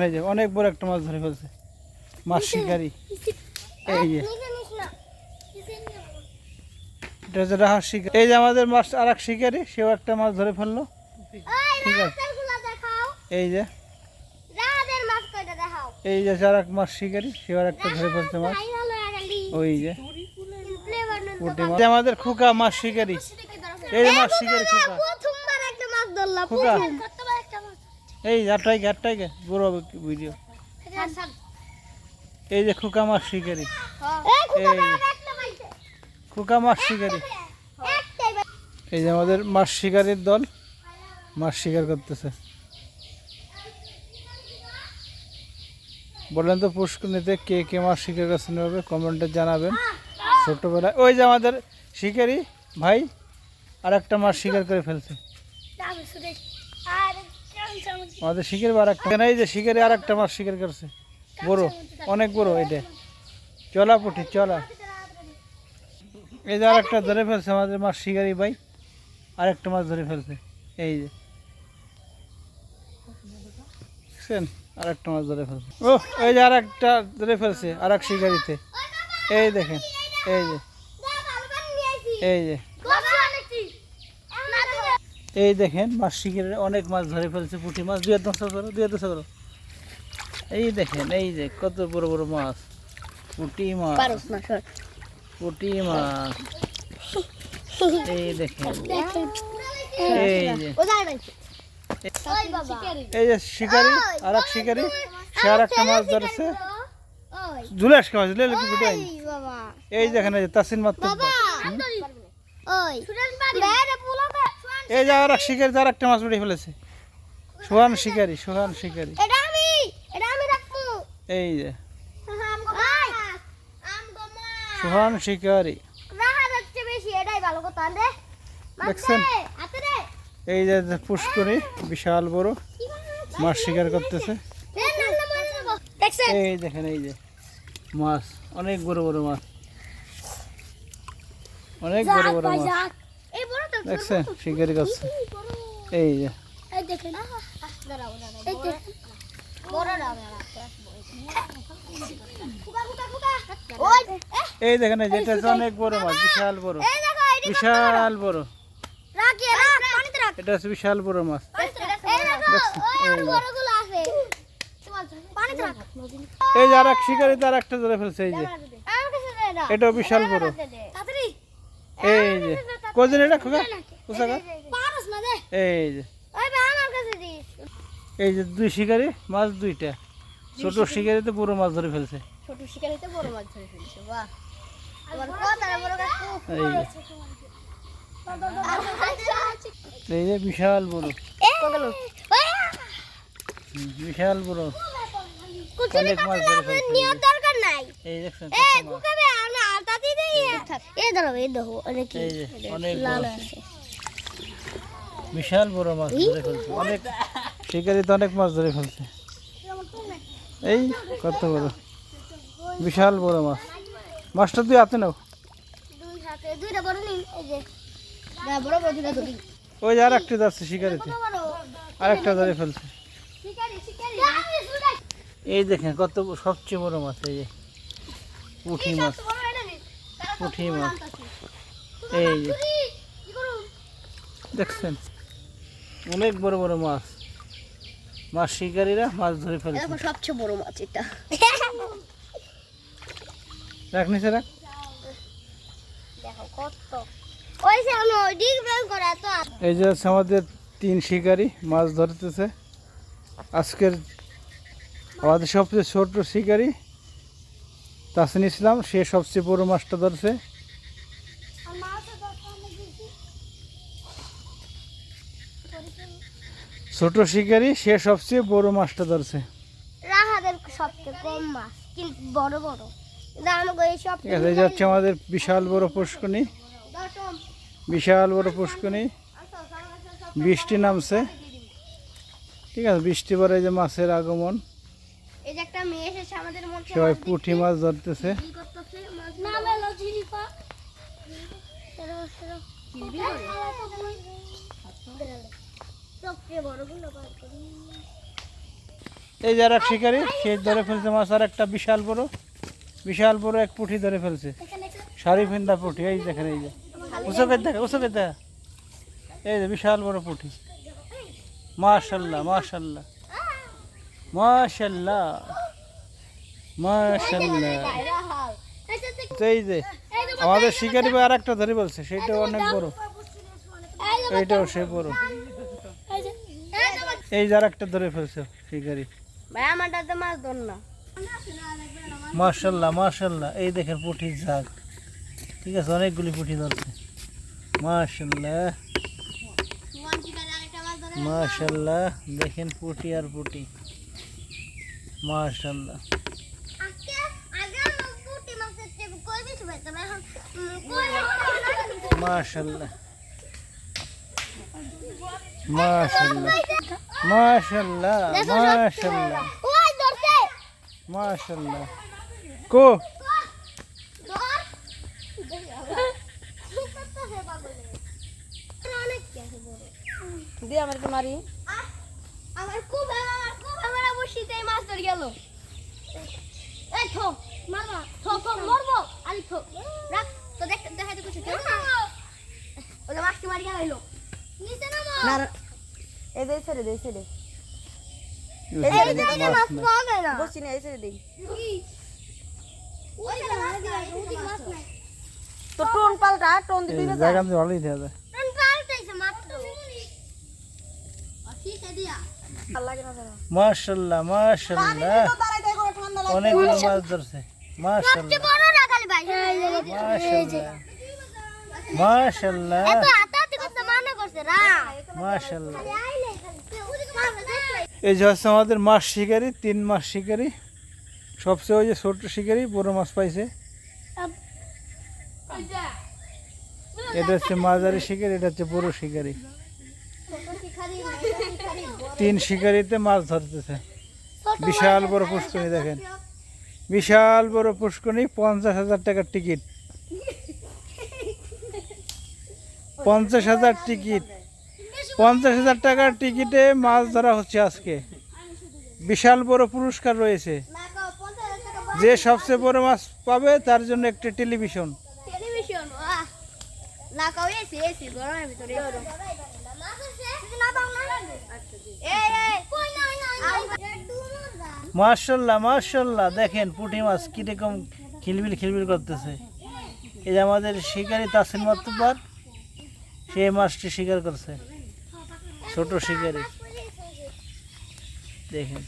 এই যে অনেক বড় একটা মাছ ধরে ফেলছে, মাছ শিকারি। এই যে এটা হচ্ছে রাহার শিকারি। এই যে আমাদের মাছ আর এক শিকারি, সেও একটা মাছ ধরে ফেললো। ঠিক আছে, এই যে এই যে আর এক মাছ শিকারি, সেও আর একটা ধরে ফেলছে মাছ। ওই যে পুঁটি মাছ। আমাদের খোকা মাছ শিকারি, এই যে মাছ শিকারি খোকা খোকা। এই আটটাই বড় ভিডিও। এই যে খোকা মাছ শিকারি, খোকা মাছ শিকারি। এই যে আমাদের মাছ শিকারির দল মাছ শিকার করতেছে। বলেন তো পুষ্করণীতে কে কে মাছ শিকার করছেন, হবে কমেন্টে জানাবেন। ছোটবেলায় ওই যে আমাদের শিকারি ভাই আর একটা মাছ শিকার করে ফেলছে। আমাদের শিকারি আর একটা, এই যে শিকারি আর একটা মাছ শিকার করছে, বড়, অনেক বড়। এটা চলা পুঁটি, চলা। এই যে আর একটা ধরে ফেলছে আমাদের মাছ শিকারি ভাই, আর একটা মাছ ধরে ফেলছে। এই যে দেখছেন, আর একটা মাছ ধরে ফেলছে। ও এই যে আর একটা ধরে ফেলছে আর এক শিকারিতে। এই দেখেন, এই যে এই যে এই দেখেন মাছ শিকারি অনেক মাছ ধরে ফেলছে, পুঁটি মাছ। দুই হাত করো। এই দেখেন, এই যে কত বড় বড় মাছ, পুঁটি মাছ, পুঁটি মাছ। এই দেখেন, এই যে এই যে শিকারি আর এক শিকারি, সে আর একটা মাছ ধরেছে। ঝুলে আসকে মাছ ঝুলে ভিডিও। এই দেখেন, এই যে তাসিন মাত্র। এই যে আর এক শিকারি আর একটা মাছ উঠে ফেলেছে, সোহান শিকারি। এই যে সোহান শিকারি দেখছেন। এই যে পুষ্করী বিশাল বড় মাছ শিকার করতেছে। এই দেখেন, এই যে মাছ, অনেক বড় বড় মাছ, অনেক বড় বড় মাছ দেখছেন শিকারি করছে। এই যে এই দেখেন, যেটা অনেক বড় মাছ, বিশাল বড়, বিশাল বড়। এটা হচ্ছে বিশাল বড় মাছ। এই যে আর এক শিকারি তার একটা ধরে ফেলছে। এই যে এটাও বিশাল বড়। এই যে কজন এটা খোকা, এই যে এই যে দুই শিকারি মাছ, দুইটা ছোট শিকারিতে বড় মাছ ধরে ফেলছে। এই যে বিশাল বড়, বিশাল বড়, অনেক মাছ ধরে ফেলছে। এই দেখছেন বিশাল বড় মাছ ধরে ফেলছে। অনেক শিকারিতে অনেক মাছ ধরে ফেলছে। এই কত বড়, বিশাল বড় মাছ। মাছটা তুই হাতে নাও। ওই যে আর একটা যাচ্ছে শিকারিতে, আর একটা ধরে ফেলছে। এই দেখেন কত সবচেয়ে বড় মাছ, এই যে পুঁটি মাছ, পুঁটি মাছ। এই যে দেখছেন অনেক বড় বড় মাছ, মাছ শিকারীরা মাছ ধরে ফেলছে। সবচেয়ে বড় মাছ এটা। রাখ নিচে রাখ। এই যে আমাদের 3 শিকারী মাছ ধরতেছে। আজকের আমাদের সবচেয়ে ছোট শিকারী তাসিন ইসলাম, সে সবচেয়ে বড় মাছটা ধরছে। ছোট শিকারী সে সবচেয়ে বড় মাছটা ধরছে। এই যে হচ্ছে আমাদের বিশাল বড় পুষ্করণী, বিশাল বড় পুষ্করণী। বৃষ্টি নামছে, ঠিক আছে, বৃষ্টি পরে এই যে মাছের আগমন। সবাই পুঁটি মাছ ধরতেছে। এই যে আর এক শিকারি, সে ধরে ফেলছে মাছ, আর একটা বিশাল বড় এক পুঁটি ধরে ফেলছে, শাড়ি ফিন্দা পুঁটি। এই দেখেন, এই যে উঁচুকে দেখা, এই যে বিশাল বড় পুঁটি। মাশাল্লাহ মাশাল্লাহ মাশাল্লাহ মাশাল্লাহ। এই যে আমাদের শিকারি ভাই আর একটা ধরে বলছে, সেটাও অনেক বড়, এইটাও সে বড়। এই যে আর একটা ধরে ফেলছে শিকারি। মাশাল্লাহ মাশাল্লাহ, এই দেখেন পুঁটির ঝাঁক, ঠিক আছে, অনেকগুলি পুঁটি ধরছে। মাশাল্লাহ মাশাল্লাহ, দেখেন পুঁটি আর পুঁটি। মাশাল্লাহ মাশাল্লাহ মাশাল্লাহ মাশাল্লাহ মাশাল্লাহ মাশাল্লাহ। কো দিয়ে আমার তো মারি আমার খুব আমার বসিতে মাছ ধরে গেল। এই থো মারবা, থো মরবো আলি, থো রাখ তো, দেখাইতে কিছু কেউ না, ওই মাছটি মারি গেল নিচে নামো না। এই যে ছেড়ে দে, এই যে মাছ পাবে না, বসি না, এই ছেড়ে দে। ওই মাছ নাই তো, টোন পাল্টা, টোন দিবি না, জায়গা আমি ভালোই দেয়া যায়। টোন পাল্টাইছে মাত্র। ঠিক আছে দিয়া ভাল লাগে না দাদা। মাশাল্লাহ মাশাল্লাহ, অনেকগুলো মাছ ধরছে। মাশাল্লাহ বড় রাখালি ভাই, মাশাল্লাহ মাশাল্লাহ এত হাতাহাতি করতে মানা করছে রা। মাশাল্লাহ। এই যে হচ্ছে আমাদের মাছ শিকারি, 3 মাস শিকারি। সবচেয়ে ওই যে ছোট শিকারি বড় মাছ পাইছে। এটা হচ্ছে মাঝারি শিকারি, এটা হচ্ছে বড় শিকারি। 3 শিকারিতে মাছ ধরতেছে। বিশাল বড় পুষ্করণী দেখেন, বিশাল বড় পুষ্করণী, 50,000 টাকার টিকিট, 50,000 টিকিট, 50,000 টাকার টিকিটে মাছ ধরা হচ্ছে আজকে। বিশাল বড় পুরস্কার রয়েছে, যে সবচেয়ে বড় মাছ পাবে তার জন্য একটা টেলিভিশন। টেলিভিশন না কাও এসি, এসি গরমের ভিতরে না বাংলা। এই কই না মাশাল্লাহ মাশাল্লাহ, দেখেন পুঁটি মাছ কিরকম খিলবিল করতেছে। এই যে আমাদের শিকারি তাসিন মাতুব্বার, সেই মাছটি শিকার করছে, ছোট শিকারি দেখেন।